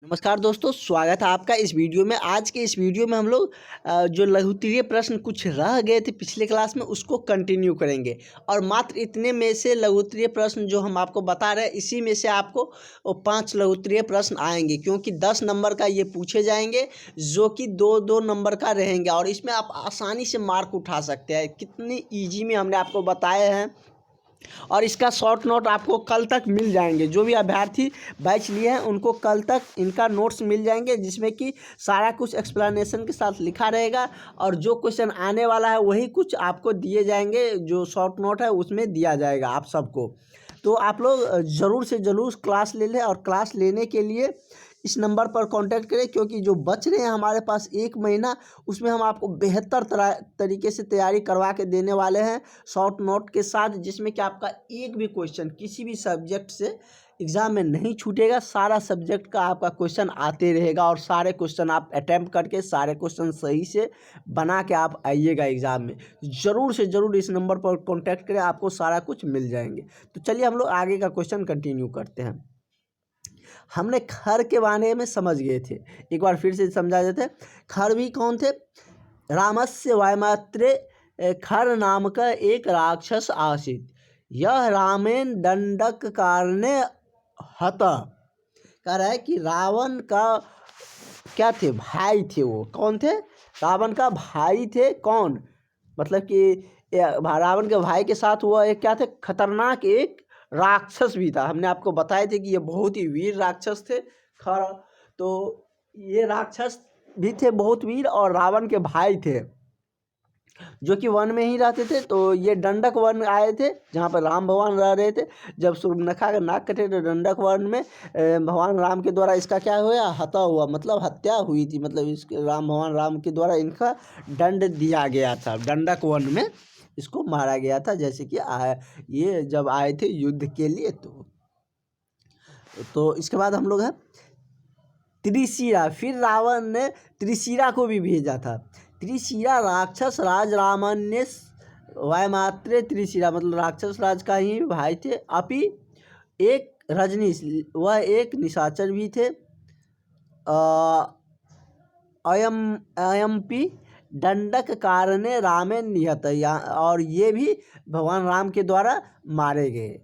नमस्कार दोस्तों, स्वागत है आपका इस वीडियो में। आज के इस वीडियो में हम लोग जो लघुत्तरीय प्रश्न कुछ रह गए थे पिछले क्लास में उसको कंटिन्यू करेंगे और मात्र इतने में से लघुत्तरीय प्रश्न जो हम आपको बता रहे हैं इसी में से आपको 5 लघुत्तरीय प्रश्न आएंगे, क्योंकि 10 नंबर का ये पूछे जाएंगे जो कि 2-2 नंबर का रहेंगे और इसमें आप आसानी से मार्क उठा सकते हैं। कितनी ईजी में हमने आपको बताए हैं और इसका शॉर्ट नोट आपको कल तक मिल जाएंगे। जो भी अभ्यर्थी बैच लिए हैं उनको कल तक इनका नोट्स मिल जाएंगे, जिसमें कि सारा कुछ एक्सप्लेनेशन के साथ लिखा रहेगा और जो क्वेश्चन आने वाला है वही कुछ आपको दिए जाएंगे। जो शॉर्ट नोट है उसमें दिया जाएगा आप सबको। तो आप लोग ज़रूर से ज़रूर क्लास ले लें और क्लास लेने के लिए इस नंबर पर कांटेक्ट करें, क्योंकि जो बच रहे हैं हमारे पास 1 महीना उसमें हम आपको बेहतर तरीके से तैयारी करवा के देने वाले हैं शॉर्ट नोट के साथ, जिसमें कि आपका एक भी क्वेश्चन किसी भी सब्जेक्ट से एग्ज़ाम में नहीं छूटेगा। सारा सब्जेक्ट का आपका क्वेश्चन आते रहेगा और सारे क्वेश्चन आप अटैम्प्ट करके सारे क्वेश्चन सही से बना के आप आइएगा एग्ज़ाम में। ज़रूर से ज़रूर इस नंबर पर कांटेक्ट करें, आपको सारा कुछ मिल जाएंगे। तो चलिए हम लोग आगे का क्वेश्चन कंटिन्यू करते हैं। हमने खर के बारे में समझ गए थे, एक बार फिर से समझा देते हैं। खर भी कौन थे? रामस्य वायमात्रे खर नाम का एक राक्षस आसीत, यह रामेण दंडक कारणे हता। कह रहा है कि रावण का क्या थे? भाई थे। वो कौन थे? रावण का भाई थे। कौन? मतलब कि रावण के भाई के साथ हुआ एक क्या थे? खतरनाक एक राक्षस भी था। हमने आपको बताए थे कि ये बहुत ही वीर राक्षस थे खर। तो ये राक्षस भी थे बहुत वीर और रावण के भाई थे जो कि वन में ही रहते थे। तो ये दंडक वन आए थे जहाँ पर राम भगवान रह रहे थे। जब सूर्पनखा का नाक कटे तो दंडक वन में भगवान राम के द्वारा इसका क्या हुआ? हत्या हुआ, मतलब हत्या हुई थी। मतलब इसके भगवान राम के द्वारा इनका दंड दिया गया था। दंडक वन में इसको मारा गया था। जैसे कि ये जब आए थे युद्ध के लिए। तो इसके बाद हम लोग हैं त्रिशिरा। फिर रावण ने त्रिशिरा को भी भेजा था। त्रिशिरा राक्षस राज रामान्य वायमात्रे त्रिशिरा, मतलब राक्षस राज का ही भाई थे। अपि एक रजनीश, वह एक निशाचर भी थे। अयम्पि दंडक कारणे रामेण निहत, और ये भी भगवान राम के द्वारा मारे गए।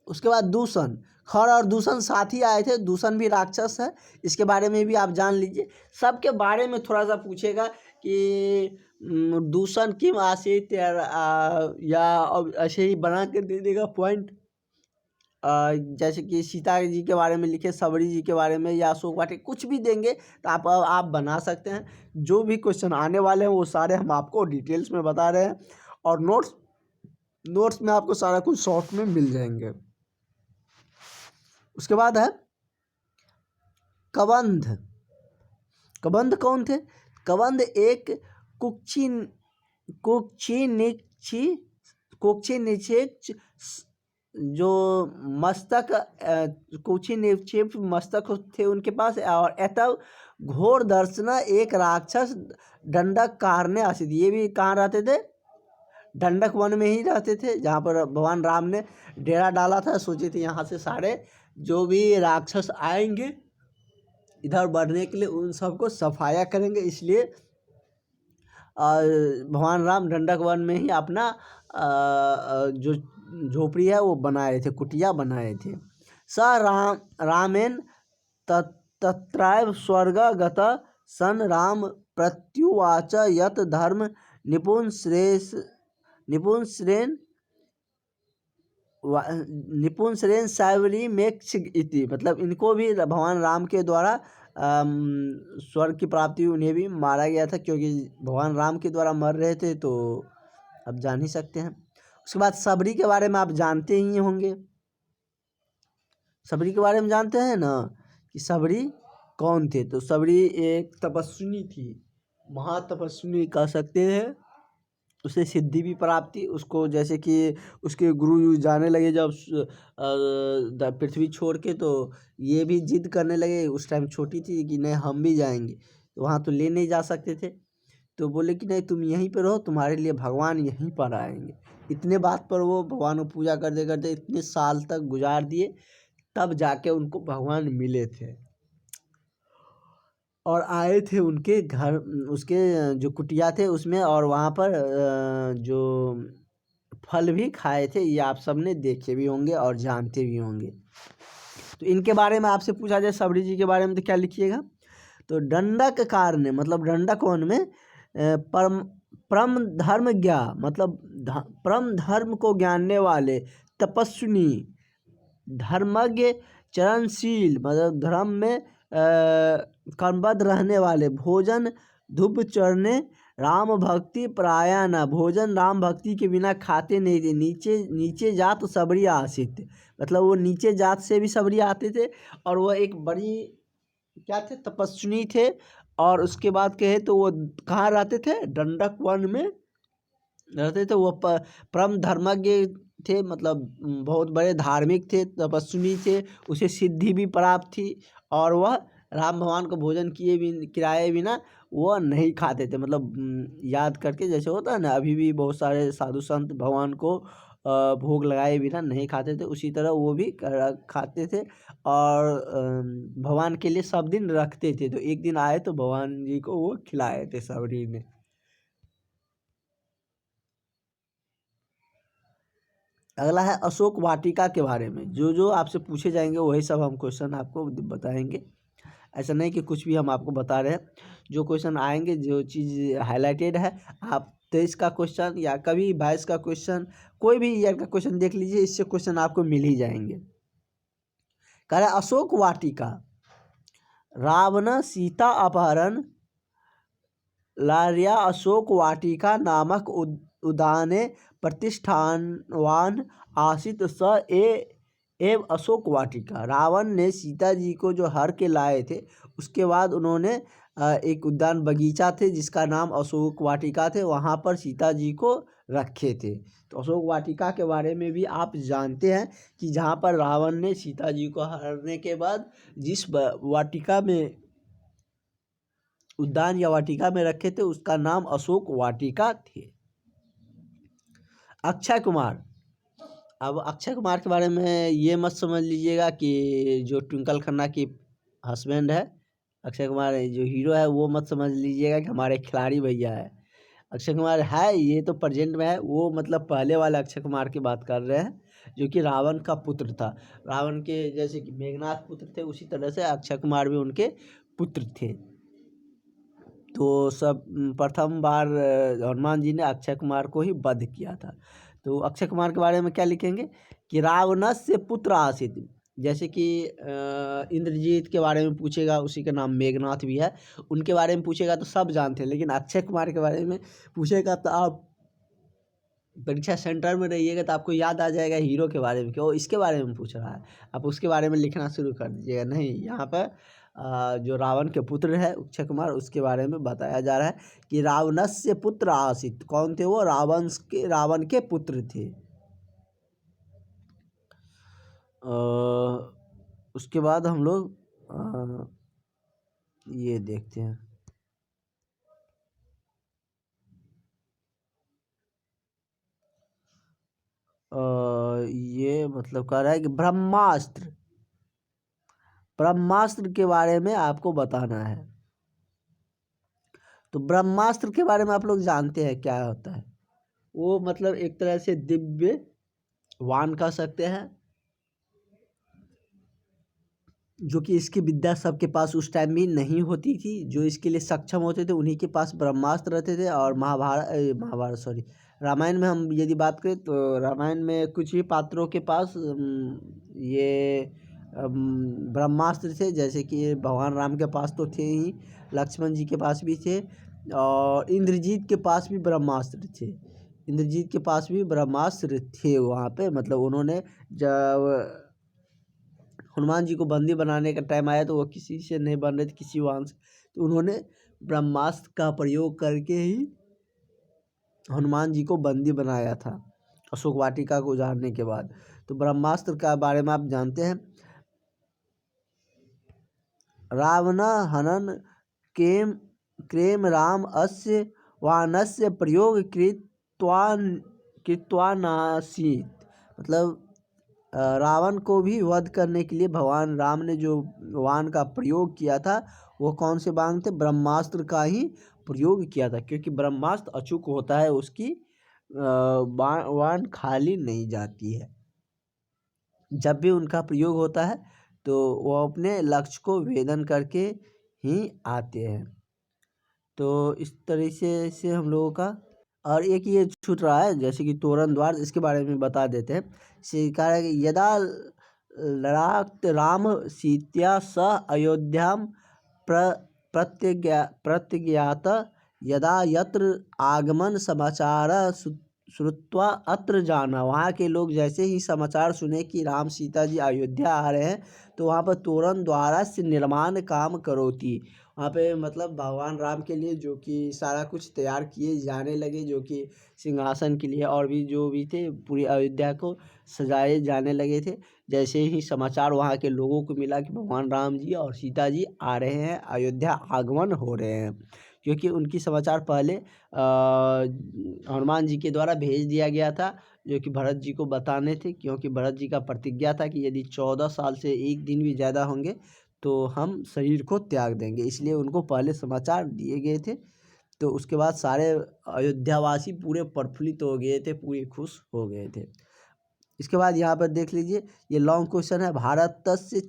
उसके बाद दूषण। खर और दूषण साथ ही आए थे। दूषण भी राक्षस है, इसके बारे में भी आप जान लीजिए। सबके बारे में थोड़ा सा पूछेगा कि दूषण किम आसित या ऐसे ही बना के दे देगा पॉइंट। जैसे कि सीता जी के बारे में लिखे, सबरी जी के बारे में या अशोक वाटिका, कुछ भी देंगे तो आप बना सकते हैं। जो भी क्वेश्चन आने वाले हैं वो सारे हम आपको डिटेल्स में बता रहे हैं और नोट्स में आपको सारा कुछ शॉर्ट में मिल जाएंगे। उसके बाद है कबंध। कबंध कौन थे? कबंध एक कुक्षी निक्षेप जो मस्तक कुक्षी निक्षेप मस्तक थे उनके पास। और एतव घोर दर्शना एक राक्षस दंडक कारणे आसित, ये भी कहाँ रहते थे? दंडक वन में ही रहते थे, जहाँ पर भगवान राम ने डेरा डाला था। सोचे थे यहाँ से सारे जो भी राक्षस आएंगे इधर बढ़ने के लिए उन सबको सफाया करेंगे, इसलिए भगवान राम दंडक वन में ही अपना जो झोपड़ी है वो बनाए थे, कुटिया बनाए थे। स रामेण तत्रैव स्वर्ग गत सन राम प्रत्युवाच यत धर्म निपुण श्रेण सावरी मेक्ष इति, मतलब इनको भी भगवान राम के द्वारा स्वर्ग की प्राप्ति, उन्हें भी मारा गया था क्योंकि भगवान राम के द्वारा मर रहे थे। तो अब जान ही सकते हैं। उसके बाद सबरी के बारे में आप जानते ही होंगे। सबरी के बारे में जानते हैं ना कि सबरी कौन थे? तो सबरी एक तपस्विनी थी, महातपस्विनी कह सकते हैं। उसे सिद्धि भी प्राप्ति, उसको जैसे कि उसके गुरु जाने लगे जब पृथ्वी छोड़ के, तो ये भी जिद करने लगे। उस टाइम छोटी थी कि नहीं हम भी जाएंगे, तो वहाँ तो ले नहीं जा सकते थे। तो बोले कि नहीं तुम यहीं पर रहो, तुम्हारे लिए भगवान यहीं पर आएंगे। इतने बात पर वो भगवान को पूजा करते करते इतने साल तक गुजार दिए, तब जाके उनको भगवान मिले थे। और आए थे उनके घर, उसके जो कुटिया थे उसमें, और वहाँ पर जो फल भी खाए थे। ये आप सबने देखे भी होंगे और जानते भी होंगे। तो इनके बारे में आपसे पूछा जाए सबरी जी के बारे में तो क्या लिखिएगा? तो दंडक कारणे मतलब दंडक वन में परम परम धर्म ज्ञा मतलब परम धर्म को जानने वाले, तपस्विनी, धर्मज्ञ, चरणशील मतलब धर्म में कर्मबद्ध रहने वाले, भोजन धूप चढ़ने, राम भक्ति परायण, भोजन राम भक्ति के बिना खाते नहीं थे, नीचे नीचे जात सबरी आसित मतलब वो नीचे जात से भी सबरी आते थे, और वो एक बड़ी क्या थे, तपस्विनी थे। और उसके बाद कहे तो वो कहाँ रहते थे? दंडक वन में रहते थे। वो परम धर्मज्ञ थे मतलब बहुत बड़े धार्मिक थे, तपस्वी थे, उसे सिद्धि भी प्राप्त थी, और वह राम भगवान को भोजन किए भी किराए बिना वो नहीं खाते थे। मतलब याद करके जैसे होता है ना, अभी भी बहुत सारे साधु संत भगवान को भोग लगाए बिना नहीं खाते थे, उसी तरह वो भी खाते थे, और भगवान के लिए सब दिन रखते थे। तो एक दिन आए तो भगवान जी को वो खिलाए थे सबरी ने। अगला है अशोक वाटिका के बारे में। जो जो आपसे पूछे जाएंगे वही सब हम क्वेश्चन आपको बताएंगे। ऐसा नहीं कि कुछ भी हम आपको बता रहे हैं। जो क्वेश्चन आएंगे, जो चीज़ हाईलाइटेड है, आप 23 का क्वेश्चन या कभी 22 का क्वेश्चन, कोई भी ईयर का क्वेश्चन देख लीजिए, इससे क्वेश्चन आपको मिल ही जाएंगे। कह रहे अशोक वाटिका, रावण सीता अपहरण, लारिया अशोक वाटिका नामक उद्याने प्रतिष्ठानवान आसित स एव अशोक वाटिका। रावण ने सीता जी को जो हर के लाए थे, उसके बाद उन्होंने एक उद्यान बगीचा थे जिसका नाम अशोक वाटिका थे, वहाँ पर सीता जी को रखे थे। तो अशोक वाटिका के बारे में भी आप जानते हैं कि जहाँ पर रावण ने सीता जी को हरने के बाद जिस वाटिका में, उद्यान या वाटिका में रखे थे, उसका नाम अशोक वाटिका थे। अक्षय कुमार, अब अक्षय कुमार के बारे में ये मत समझ लीजिएगा कि जो ट्विंकल खन्ना की हस्बैंड है अक्षय कुमार जो हीरो है, वो मत समझ लीजिएगा कि हमारे खिलाड़ी भैया है। अक्षय कुमार है, ये तो प्रेजेंट में है, वो मतलब पहले वाले अक्षय कुमार की बात कर रहे हैं, जो कि रावण का पुत्र था। रावण के जैसे कि मेघनाथ पुत्र थे, उसी तरह से अक्षय कुमार भी उनके पुत्र थे। तो सब प्रथम बार हनुमान जी ने अक्षय कुमार को ही वध किया था। तो अक्षय कुमार के बारे में क्या लिखेंगे कि रावणस्य पुत्र आसित, जैसे कि इंद्रजीत के बारे में पूछेगा, उसी का नाम मेघनाथ भी है, उनके बारे में पूछेगा तो सब जानते हैं, लेकिन अक्षय कुमार के बारे में पूछेगा तो आप परीक्षा सेंटर में रहिएगा तो आपको याद आ जाएगा हीरो के बारे में कि वो इसके बारे में पूछ रहा है, आप उसके बारे में लिखना शुरू कर दीजिएगा। नहीं, यहाँ पर जो रावण के पुत्र है अक्षय कुमार, उसके बारे में बताया जा रहा है कि रावणस्य पुत्र आसित। कौन थे वो? रावण के पुत्र थे। उसके बाद हम लोग ये देखते हैं, ये मतलब कह रहा है कि ब्रह्मास्त्र, ब्रह्मास्त्र के बारे में आपको बताना है। तो ब्रह्मास्त्र के बारे में आप लोग जानते हैं क्या होता है? वो मतलब एक तरह से दिव्य वान कह सकते हैं, जो कि इसकी विद्या सबके पास उस टाइम भी नहीं होती थी। जो इसके लिए सक्षम होते थे उन्हीं के पास ब्रह्मास्त्र रहते थे। और महाभारत सॉरी रामायण में हम यदि बात करें तो रामायण में कुछ ही पात्रों के पास ये ब्रह्मास्त्र थे, जैसे कि भगवान राम के पास तो थे ही, लक्ष्मण जी के पास भी थे, और इंद्रजीत के पास भी ब्रह्मास्त्र थे। इंद्रजीत के पास भी ब्रह्मास्त्र थे वहाँ पे। मतलब उन्होंने जब हनुमान जी को बंदी बनाने का टाइम आया तो वो किसी से नहीं बन रहे थे, किसी वाहन से, तो उन्होंने ब्रह्मास्त्र का प्रयोग करके ही हनुमान जी को बंदी बनाया था अशोक वाटिका को उजाड़ने के बाद। तो ब्रह्मास्त्र का बारे में आप जानते हैं। रावण हनन केम क्रेम राम अस्य वानस्य प्रयोग कृत्वा नासीत। मतलब रावण को भी वध करने के लिए भगवान राम ने जो बाण का प्रयोग किया था वो कौन से बाण थे? ब्रह्मास्त्र का ही प्रयोग किया था, क्योंकि ब्रह्मास्त्र अचूक होता है, उसकी बाण खाली नहीं जाती है। जब भी उनका प्रयोग होता है तो वो अपने लक्ष्य को भेदन करके ही आते हैं। तो इस तरीके से हम लोगों का, और एक ये छूट रहा है जैसे कि तोरण द्वार, इसके बारे में बता देते हैं। कह रहा है कि यदा लड़ाक राम सीत्या स अयोध्याम प्रत्यज्ञात यदा यत्र आगमन समाचार श्रुत्वा अत्र जाना। वहाँ के लोग जैसे ही समाचार सुने कि राम सीता जी अयोध्या आ रहे हैं तो वहाँ पर तोरण द्वारा से निर्माण काम करोती। वहाँ पे मतलब भगवान राम के लिए जो कि सारा कुछ तैयार किए जाने लगे, जो कि सिंहासन के लिए और भी जो भी थे पूरी अयोध्या को सजाए जाने लगे थे। जैसे ही समाचार वहाँ के लोगों को मिला कि भगवान राम जी और सीता जी आ रहे हैं, अयोध्या आगमन हो रहे हैं, क्योंकि उनकी समाचार पहले हनुमान जी के द्वारा भेज दिया गया था, जो कि भरत जी को बताने थे, क्योंकि भरत जी का प्रतिज्ञा था कि यदि 14 साल से एक दिन भी ज़्यादा होंगे तो हम शरीर को त्याग देंगे, इसलिए उनको पहले समाचार दिए गए थे। तो उसके बाद सारे अयोध्यावासी पूरे प्रफुल्लित हो गए थे, पूरे खुश हो गए थे। इसके बाद यहाँ पर देख लीजिए, ये लॉन्ग क्वेश्चन है। भारतस्य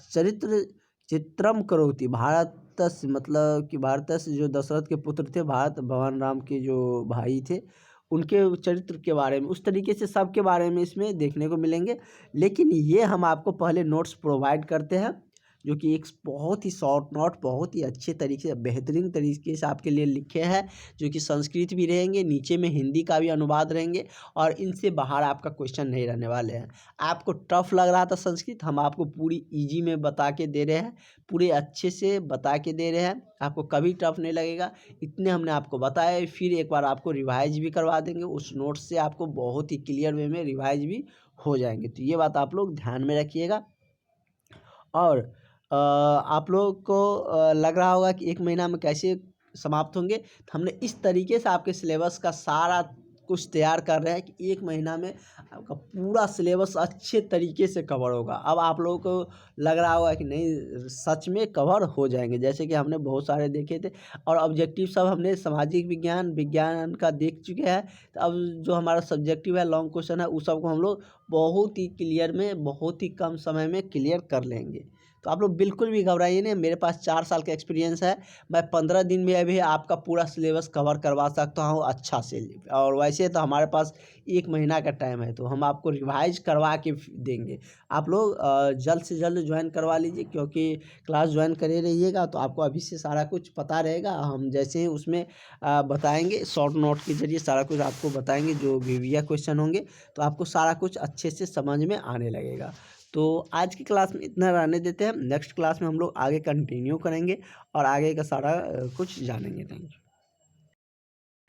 चरित्र चित्रम करोति। भारतस्य मतलब कि भारतस्य जो दशरथ के पुत्र थे, भारत भगवान राम के जो भाई थे, उनके चरित्र के बारे में उस तरीके से सबके बारे में इसमें देखने को मिलेंगे। लेकिन ये हम आपको पहले नोट्स प्रोवाइड करते हैं, जो कि एक बहुत ही शॉर्ट नोट, बहुत ही अच्छे तरीके से, बेहतरीन तरीके से आपके लिए लिखे हैं, जो कि संस्कृत भी रहेंगे, नीचे में हिंदी का भी अनुवाद रहेंगे, और इनसे बाहर आपका क्वेश्चन नहीं रहने वाले हैं। आपको टफ लग रहा था संस्कृत, हम आपको पूरी इजी में बता के दे रहे हैं, पूरे अच्छे से बता के दे रहे हैं, आपको कभी टफ नहीं लगेगा। इतने हमने आपको बताया, फिर एक बार आपको रिवाइज भी करवा देंगे, उस नोट से आपको बहुत ही क्लियर वे में रिवाइज भी हो जाएंगे। तो ये बात आप लोग ध्यान में रखिएगा। और आप लोग को लग रहा होगा कि 1 महीना में कैसे समाप्त होंगे, तो हमने इस तरीके से आपके सिलेबस का सारा कुछ तैयार कर रहे हैं कि 1 महीना में आपका पूरा सिलेबस अच्छे तरीके से कवर होगा। अब आप लोगों को लग रहा होगा कि नहीं, सच में कवर हो जाएंगे, जैसे कि हमने बहुत सारे देखे थे, और ऑब्जेक्टिव सब हमने सामाजिक विज्ञान का देख चुके हैं। तो अब जो हमारा सब्जेक्टिव है, लॉन्ग क्वेश्चन है, उस सबको हम लोग बहुत ही क्लियर में, बहुत ही कम समय में क्लियर कर लेंगे। तो आप लोग बिल्कुल भी घबराइए नहीं, मेरे पास 4 साल का एक्सपीरियंस है, मैं 15 दिन में अभी आपका पूरा सिलेबस कवर करवा सकता हूँ अच्छा से। और वैसे तो हमारे पास 1 महीना का टाइम है, तो हम आपको रिवाइज करवा के देंगे। आप लोग जल्द से जल्द ज्वाइन करवा लीजिए, क्योंकि क्लास ज्वाइन करे रहिएगा तो आपको अभी से सारा कुछ पता रहेगा। हम जैसे ही उसमें बताएंगे, शॉर्ट नोट के जरिए सारा कुछ आपको बताएंगे, जो वीवीआई क्वेश्चन होंगे, तो आपको सारा कुछ अच्छे से समझ में आने लगेगा। तो आज की क्लास में इतना रहने देते हैं, नेक्स्ट क्लास में हम लोग आगे कंटिन्यू करेंगे और आगे का सारा कुछ जानेंगे। Thank you.